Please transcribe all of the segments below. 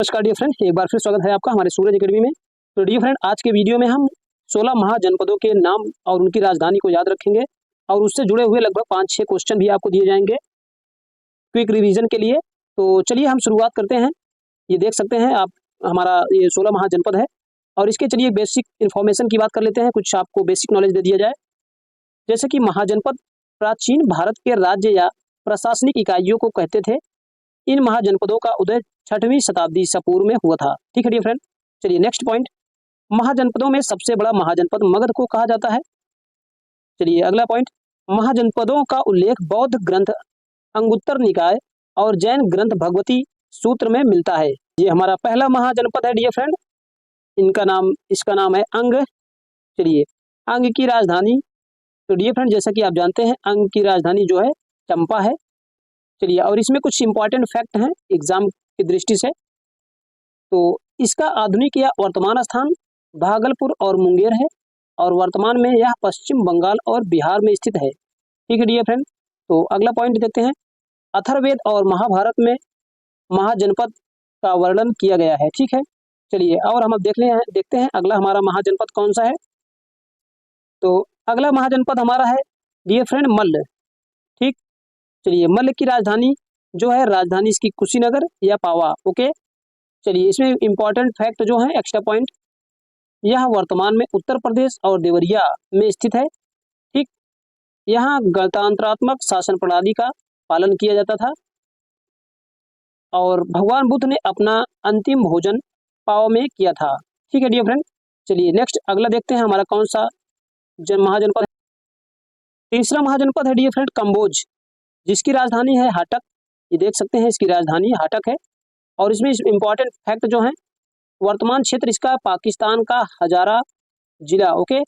नमस्कार dear friend, एक बार फिर स्वागत है आपका हमारे सूरज एकेडमी में। तो डियर फ्रेंड, आज के वीडियो में हम 16 महाजनपदों के नाम और उनकी राजधानी को याद रखेंगे और उससे जुड़े हुए लगभग 5-6 क्वेश्चन भी आपको दिए जाएंगे क्विक रिवीजन के लिए। तो चलिए हम शुरुआत करते हैं। ये देख सकते हैं आप, हमारा ये 16 महाजनपद है और इसके चलिए बेसिक इन्फॉर्मेशन की बात कर लेते हैं, कुछ आपको बेसिक नॉलेज दे दिया जाए। जैसे कि महाजनपद प्राचीन भारत के राज्य या प्रशासनिक इकाइयों को कहते थे। इन महाजनपदों का उदय 6वीं शताब्दी ईसा पूर्व में हुआ था। ठीक है डियर फ्रेंड, चलिए नेक्स्ट पॉइंट। महाजनपदों में सबसे बड़ा महाजनपद मगध को कहा जाता है। चलिए अगला पॉइंट, महाजनपदों का उल्लेख बौद्ध ग्रंथ अंगुत्तर निकाय और जैन ग्रंथ भगवती सूत्र में मिलता है। ये हमारा पहला महाजनपद है डियर फ्रेंड, इसका नाम है अंग। चलिए अंग की राजधानी, तो डियर फ्रेंड जैसा कि आप जानते हैं अंग की राजधानी जो है चंपा है। चलिए और इसमें कुछ इंपॉर्टेंट फैक्ट हैं एग्जाम की दृष्टि से। तो इसका आधुनिक या वर्तमान स्थान भागलपुर और मुंगेर है और वर्तमान में यह पश्चिम बंगाल और बिहार में स्थित है। ठीक है डियर फ्रेंड, तो अगला पॉइंट देखते हैं। अथर्ववेद और महाभारत में महाजनपद का वर्णन किया गया है। ठीक है, चलिए और हम अब देखते हैं अगला हमारा महाजनपद कौन सा है। तो अगला महाजनपद हमारा है डियर फ्रेंड मल्ल। ठीक, चलिए मल्ल की राजधानी जो है, राजधानी इसकी कुशीनगर या पावा। ओके, चलिए इसमें इंपॉर्टेंट फैक्ट जो है एक्स्ट्रा पॉइंट, यह वर्तमान में उत्तर प्रदेश और देवरिया में स्थित है। ठीक, यहाँ गणतंत्रात्मक शासन प्रणाली का पालन किया जाता था और भगवान बुद्ध ने अपना अंतिम भोजन पावा में किया था। ठीक है डियर फ्रेंड, चलिए नेक्स्ट अगला देखते हैं हमारा कौन सा महाजनपद है। तीसरा महाजनपद है डियर फ्रेंड कंबोज, जिसकी राजधानी है हाटक। ये देख सकते हैं इसकी राजधानी हाटक है और इसमें इंपॉर्टेंट फैक्ट जो है, वर्तमान क्षेत्र इसका पाकिस्तान का हजारा जिला। ओके,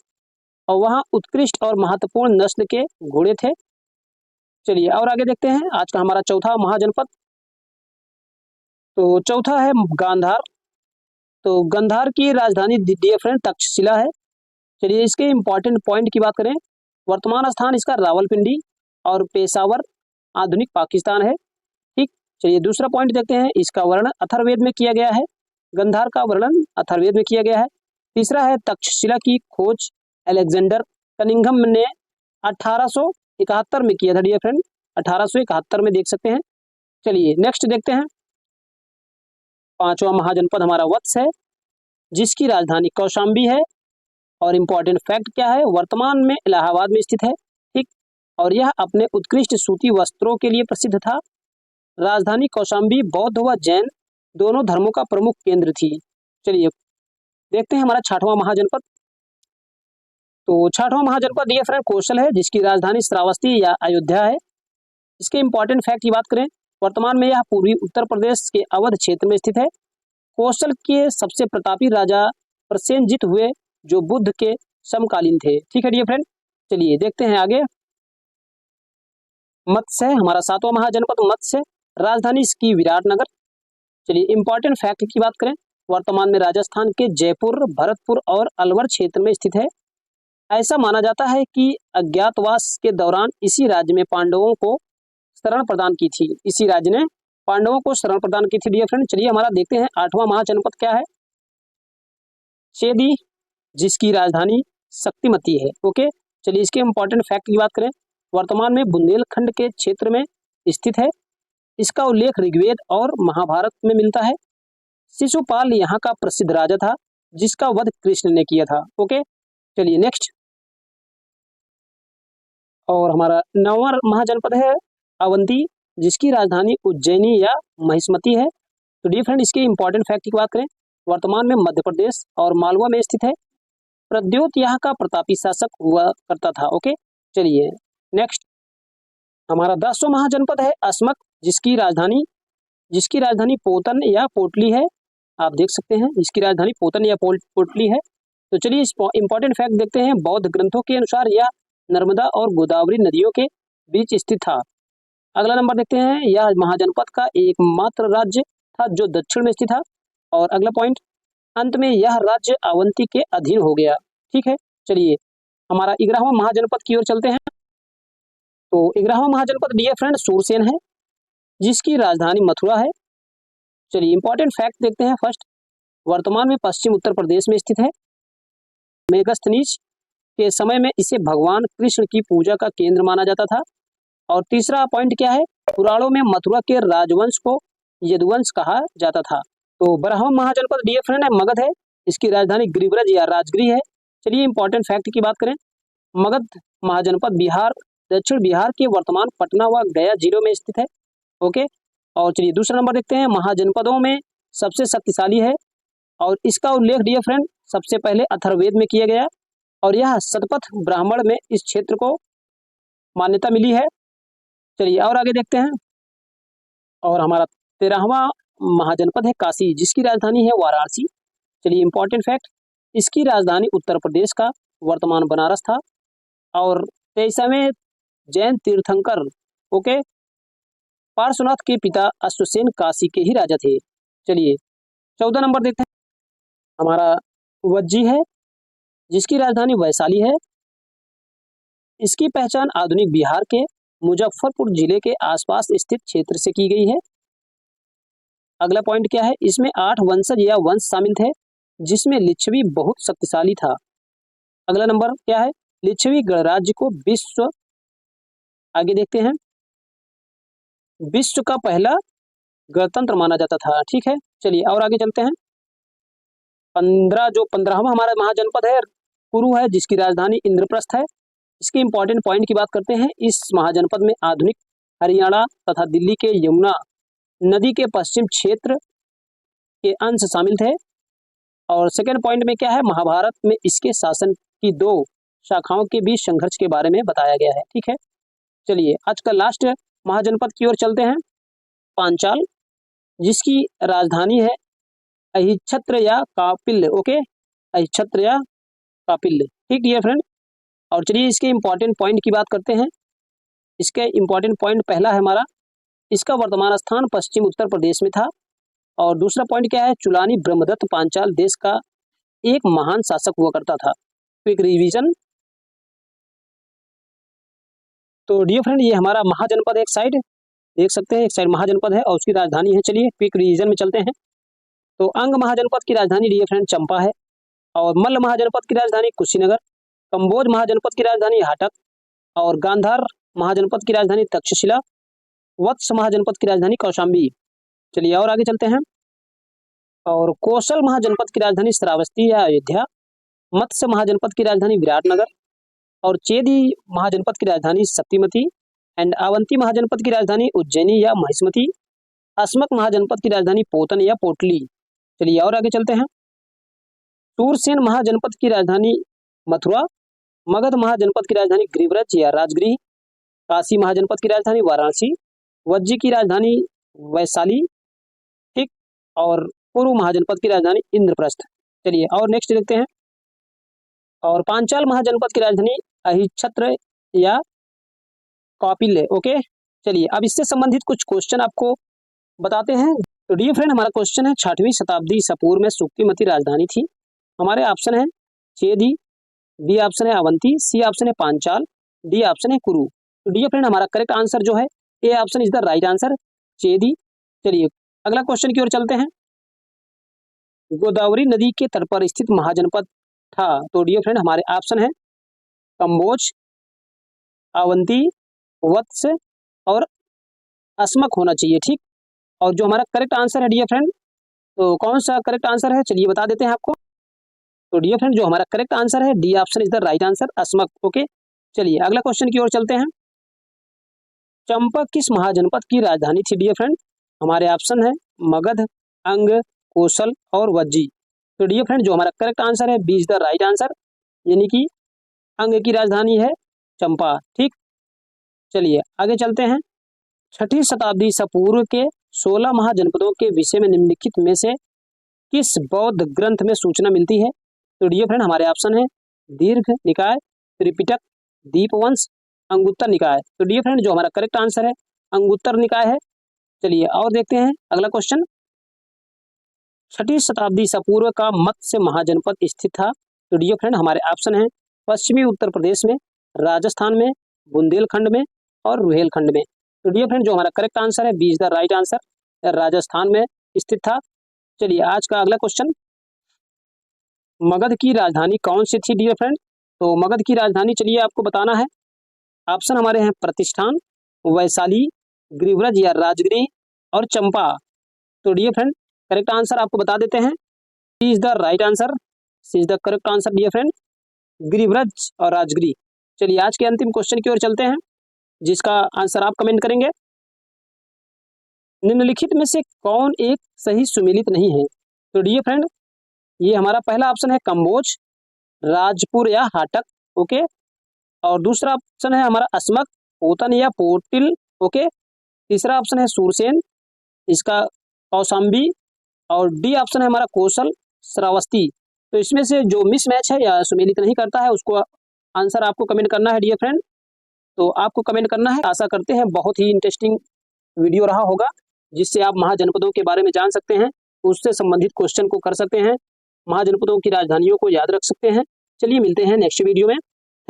और वहाँ उत्कृष्ट और महत्वपूर्ण नस्ल के घोड़े थे। चलिए और आगे देखते हैं आज का हमारा चौथा महाजनपद। तो चौथा है गांधार। तो गांधार की राजधानी डियर फ्रेंड तक्षशिला है। चलिए इसके इंपॉर्टेंट पॉइंट की बात करें, वर्तमान स्थान इसका रावलपिंडी और पेशावर आधुनिक पाकिस्तान है। ठीक, चलिए दूसरा पॉइंट देखते हैं, इसका वर्णन अथर्ववेद में किया गया है। गांधार का वर्णन अथर्ववेद में किया गया है। तीसरा है तक्षशिला की खोज अलेक्जेंडर कनिंघम ने 1871 में किया था डियर फ्रेंड, 1871 में देख सकते हैं। चलिए नेक्स्ट देखते हैं, पांचवा महाजनपद हमारा वत्स है, जिसकी राजधानी कौशाम्बी है और इम्पॉर्टेंट फैक्ट क्या है, वर्तमान में इलाहाबाद में स्थित है। ठीक, और यह अपने उत्कृष्ट सूती वस्त्रों के लिए प्रसिद्ध था। राजधानी कौशाम्बी बौद्ध व जैन दोनों धर्मों का प्रमुख केंद्र थी। चलिए देखते हैं हमारा छठवां महाजनपद। तो छठवां महाजनपद डियर फ्रेंड कौशल है, जिसकी राजधानी श्रावस्ती या अयोध्या है। इसके इंपॉर्टेंट फैक्ट की बात करें, वर्तमान में यह पूर्वी उत्तर प्रदेश के अवध क्षेत्र में स्थित है। कौशल के सबसे प्रतापी राजा प्रसेनजीत हुए, जो बुद्ध के समकालीन थे। ठीक है डियर फ्रेंड, चलिए देखते हैं आगे। मत्स्य है हमारा सातवां महाजनपद मत्स्य, राजधानी इसकी विराटनगर। चलिए इंपॉर्टेंट फैक्ट की बात करें, वर्तमान में राजस्थान के जयपुर, भरतपुर और अलवर क्षेत्र में स्थित है। ऐसा माना जाता है कि अज्ञातवास के दौरान इसी राज्य में पांडवों को शरण प्रदान की थी। इसी राज्य ने पांडवों को शरण प्रदान की थी डियर फ्रेंड। चलिए हमारा देखते हैं आठवां महाजनपद क्या है, चेदी, जिसकी राजधानी शक्तिमती है। ओके, चलिए इसके इंपॉर्टेंट फैक्ट की बात करें, वर्तमान में बुंदेलखंड के क्षेत्र में स्थित है। इसका उल्लेख ऋग्वेद और महाभारत में मिलता है। शिशुपाल यहाँ का प्रसिद्ध राजा था, जिसका वध कृष्ण ने किया था। ओके, चलिए नेक्स्ट, और हमारा नौवां महाजनपद है अवंती, जिसकी राजधानी उज्जैनी या महिष्मती है। तो डियर फ्रेंड इसके इंपॉर्टेंट फैक्ट की बात करें, वर्तमान में मध्य प्रदेश और मालवा में स्थित है। प्रद्योत यहाँ का प्रतापी शासक हुआ करता था। ओके, चलिए नेक्स्ट, हमारा 10वां महाजनपद है अस्मक, जिसकी राजधानी पोतन या पोटली है। आप देख सकते हैं इसकी राजधानी पोतन या पोटली है। तो चलिए इंपॉर्टेंट फैक्ट देखते हैं, बौद्ध ग्रंथों के अनुसार यह नर्मदा और गोदावरी नदियों के बीच स्थित था। अगला नंबर देखते हैं, यह महाजनपद का एकमात्र राज्य था जो दक्षिण में स्थित था। और अगला पॉइंट, अंत में यह राज्य अवंती के अधीन हो गया। ठीक है, चलिए हमारा 11वां महाजनपद की ओर चलते हैं। तो 11वां महाजनपद डियर फ्रेंड सूरसेन है, जिसकी राजधानी मथुरा है। चलिए इंपॉर्टेंट फैक्ट देखते हैं। फर्स्ट, वर्तमान में पश्चिम उत्तर प्रदेश में स्थित है। मेगस्थनीज के समय में इसे भगवान कृष्ण की पूजा का केंद्र माना जाता था। और तीसरा पॉइंट क्या है, पुराणों में मथुरा के राजवंश को यदुवंश कहा जाता था। तो ब्राह्मण महाजनपद डियर फ्रेंड है मगध है, इसकी राजधानी गिरिब्रज या राजगृह है। चलिए इंपॉर्टेंट फैक्ट की बात करें, मगध महाजनपद बिहार, दक्षिण बिहार के वर्तमान पटना व गया जिलों में स्थित है। ओके, और चलिए दूसरा नंबर देखते हैं, महाजनपदों में सबसे शक्तिशाली है और इसका उल्लेख डियर फ्रेंड सबसे पहले अथर्ववेद में किया गया और यह शतपथ ब्राह्मण में इस क्षेत्र को मान्यता मिली है। चलिए और आगे देखते हैं, और हमारा 13वां महाजनपद है काशी, जिसकी राजधानी है वाराणसी। चलिए इंपॉर्टेंट फैक्ट, इसकी राजधानी उत्तर प्रदेश का वर्तमान बनारस था और 23वें जैन तीर्थंकर ओके पार्श्वनाथ के पिता अश्वसेन काशी के ही राजा थे। चलिए 14 नंबर देखते हैं, हमारा वज्जी है, जिसकी राजधानी वैशाली है। इसकी पहचान आधुनिक बिहार के मुजफ्फरपुर जिले के आसपास स्थित क्षेत्र से की गई है। अगला पॉइंट क्या है, इसमें 8 वंशज या वंश शामिल थे, जिसमें लिच्छवी बहुत शक्तिशाली था। अगला नंबर क्या है, लिच्छवी गणराज्य को विश्व, आगे देखते हैं, विश्व का पहला गणतंत्र माना जाता था। ठीक है, चलिए और आगे चलते हैं। 15वां हमारा महाजनपद है कुरु है, जिसकी राजधानी इंद्रप्रस्थ है। इसके इंपॉर्टेंट पॉइंट की बात करते हैं, इस महाजनपद में आधुनिक हरियाणा तथा दिल्ली के यमुना नदी के पश्चिम क्षेत्र के अंश शामिल थे। और सेकेंड पॉइंट में क्या है, महाभारत में इसके शासन की 2 शाखाओं के बीच संघर्ष के बारे में बताया गया है। ठीक है, चलिए आज का लास्ट महाजनपद की ओर चलते हैं, पांचाल, जिसकी राजधानी है अहिच्छत्र या कापिल्य। ओके, अहिच्छत्र या कापिल्य। ठीक डियर फ्रेंड, और चलिए इसके इंपॉर्टेंट पॉइंट की बात करते हैं। इसके इंपॉर्टेंट पॉइंट पहला है हमारा, इसका वर्तमान स्थान पश्चिम उत्तर प्रदेश में था। और दूसरा पॉइंट क्या है, चुलानी ब्रह्मदत्त पांचाल देश का एक महान शासक हुआ करता था। क्विक रिवीजन, तो डियर फ्रेंड ये हमारा महाजनपद एक साइड देख सकते हैं, एक साइड महाजनपद है और उसकी राजधानी है। चलिए क्विक रिवीजन में चलते हैं। तो अंग महाजनपद की राजधानी डियर फ्रेंड चंपा है, और मल्ल महाजनपद की राजधानी कुशीनगर, कंबोज महाजनपद की राजधानी हाटक, और गांधार महाजनपद की राजधानी तक्षशिला, वत्स महाजनपद की राजधानी कौशाम्बी। चलिए और आगे चलते हैं, और कौशल महाजनपद की राजधानी श्रावस्ती या अयोध्या, मत्स्य महाजनपद की राजधानी विराटनगर, और चेदी महाजनपद की राजधानी शक्तिमती, एंड अवंती महाजनपद की राजधानी उज्जैनी या महिष्मती, अस्मक महाजनपद की राजधानी पोतन या पोटली। चलिए और आगे चलते हैं, सूरसेन महाजनपद की राजधानी मथुरा, मगध महाजनपद की राजधानी गिरिब्रज या राजगृह, काशी महाजनपद की राजधानी वाराणसी, वज्जी की राजधानी वैशाली, ठीक, और कुरु महाजनपद की राजधानी इंद्रप्रस्थ। चलिए और नेक्स्ट देखते हैं, और पांचाल महाजनपद की राजधानी अहिच्छत्र या कौपिल्य। ओके, चलिए अब इससे संबंधित कुछ क्वेश्चन आपको बताते हैं। तो डियर फ्रेंड हमारा क्वेश्चन है, 6वीं शताब्दी ईसा पूर्व में शुक्तिमती राजधानी थी। हमारे ऑप्शन है चेदी, बी ऑप्शन है अवंती, सी ऑप्शन है पांचाल, डी ऑप्शन है कुरु। तो डियर फ्रेंड हमारा करेक्ट आंसर जो है A option is the right answer, Chedi. चलिए अगला क्वेश्चन की ओर चलते हैं, गोदावरी नदी के तट पर स्थित महाजनपद था। तो डियर फ्रेंड हमारे ऑप्शन है कंबोज, अवंती, वत्स और अस्मक होना चाहिए। ठीक, और जो हमारा करेक्ट आंसर है डियर फ्रेंड, तो कौन सा करेक्ट आंसर है चलिए बता देते हैं आपको। तो डियर फ्रेंड जो हमारा करेक्ट आंसर है D option is the right answer, Asmaka. Okay, चलिए अगला क्वेश्चन की ओर चलते हैं, चंपा किस महाजनपद की राजधानी थी डियर फ्रेंड। हमारे ऑप्शन है मगध, अंग, कौशल और वज्जी। तो डियर फ्रेंड जो हमारा करेक्ट आंसर है B is the right answer, यानी कि अंग की राजधानी है चंपा। ठीक, चलिए आगे चलते हैं, 6ठी शताब्दी ईसा पूर्व के 16 महाजनपदों के विषय में निम्नलिखित में से किस बौद्ध ग्रंथ में सूचना मिलती है। तो डियर फ्रेंड हमारे ऑप्शन है दीर्घ निकाय, त्रिपिटक, दीपवंश, अंगुत्तर निकाय। तो डियर फ्रेंड जो हमारा करेक्ट आंसर है अंगुत्तर निकाय है। चलिए और देखते हैं अगला क्वेश्चन, 6ठी शताब्दी ईसा पूर्व का मत्स्य महाजनपद स्थित था। तो डियर फ्रेंड हमारे ऑप्शन है पश्चिमी उत्तर प्रदेश में, राजस्थान में, बुंदेलखंड में और रुहेलखंड में। तो डियर फ्रेंड जो हमारा करेक्ट आंसर है B is the right answer, Rajasthan में स्थित था। चलिए आज का अगला क्वेश्चन, मगध की राजधानी कौन सी थी डियर फ्रेंड? तो मगध की राजधानी चलिए आपको बताना है। ऑप्शन हमारे हैं प्रतिष्ठान, वैशाली, गिरिव्रज या राजगिरी और चंपा। तो डियर फ्रेंड करेक्ट आंसर आपको बता देते हैं, C is the right answer, C is the correct answer dear friend, Girivraja और राजगिरी। चलिए आज के अंतिम क्वेश्चन की ओर चलते हैं, जिसका आंसर आप कमेंट करेंगे। निम्नलिखित में से कौन एक सही सुमेलित नहीं है? तो डियर फ्रेंड ये हमारा पहला ऑप्शन है कंबोज, राजपुर या हाटक, ओके। और दूसरा ऑप्शन है हमारा अस्मक, पोतन या पोटिल, ओके। तीसरा ऑप्शन है सूरसेन, इसका कौशाम्बी। और डी ऑप्शन है हमारा कौशल श्रावस्ती। तो इसमें से जो मिस मैच है या सुमेलित नहीं करता है उसको आंसर आपको कमेंट करना है डियर फ्रेंड। तो आपको कमेंट करना है। आशा करते हैं बहुत ही इंटरेस्टिंग वीडियो रहा होगा, जिससे आप महाजनपदों के बारे में जान सकते हैं, उससे संबंधित क्वेश्चन को कर सकते हैं, महाजनपदों की राजधानियों को याद रख सकते हैं। चलिए मिलते हैं नेक्स्ट वीडियो में।